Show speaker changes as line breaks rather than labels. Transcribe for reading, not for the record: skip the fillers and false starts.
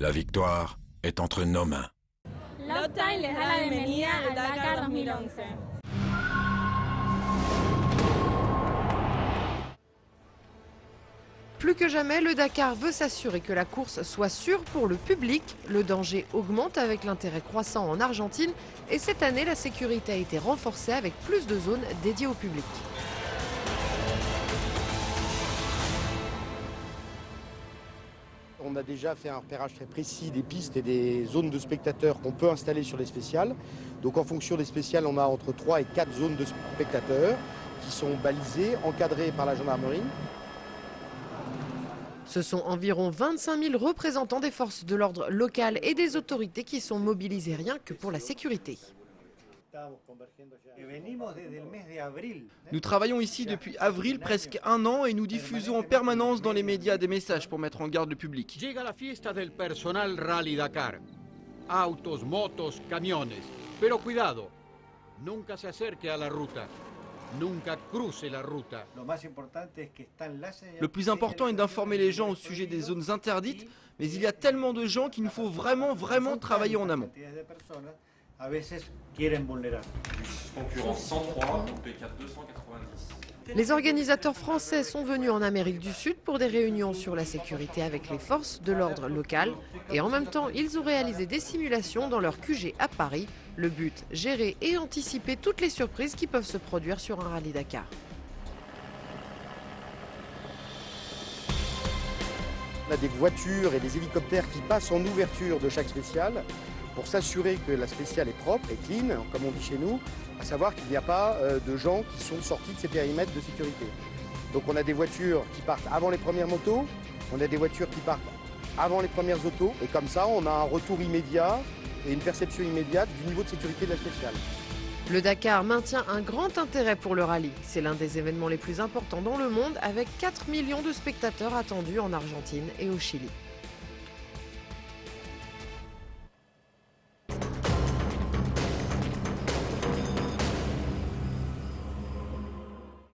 La victoire est entre nos mains.
Lopetime les da la bienvenida al Dakar 2011.
Plus que jamais, le Dakar veut s'assurer que la course soit sûre pour le public. Le danger augmente avec l'intérêt croissant en Argentine et cette année, la sécurité a été renforcée avec plus de zones dédiées au public.
On a déjà fait un repérage très précis des pistes et des zones de spectateurs qu'on peut installer sur les spéciales. Donc en fonction des spéciales, on a entre 3 et 4 zones de spectateurs qui sont balisées, encadrées par la gendarmerie.
Ce sont environ 25 000 représentants des forces de l'ordre locales et des autorités qui sont mobilisés rien que pour la sécurité.
Nous travaillons ici depuis avril, presque un an, et nous diffusons en permanence dans les médias des messages pour mettre en garde le public.
Llega la fiesta del personal Rally Dakar. Autos, motos, camiones. Pero cuidado, nunca se acerque a la ruta. Nunca cruce la ruta.
Le plus important est d'informer les gens au sujet des zones interdites, mais il y a tellement de gens qu'il nous faut vraiment travailler en amont.
Concurrence 103, P4 290.
Les organisateurs français sont venus en Amérique du Sud pour des réunions sur la sécurité avec les forces de l'ordre local. Et en même temps, ils ont réalisé des simulations dans leur QG à Paris. Le but, gérer et anticiper toutes les surprises qui peuvent se produire sur un rallye Dakar.
On a des voitures et des hélicoptères qui passent en ouverture de chaque spéciale pour s'assurer que la spéciale est propre et clean, comme on dit chez nous, à savoir qu'il n'y a pas de gens qui sont sortis de ces périmètres de sécurité. Donc on a des voitures qui partent avant les premières motos, on a des voitures qui partent avant les premières autos, et comme ça on a un retour immédiat et une perception immédiate du niveau de sécurité de la spéciale.
Le Dakar maintient un grand intérêt pour le rallye. C'est l'un des événements les plus importants dans le monde avec 4 millions de spectateurs attendus en Argentine et au Chili.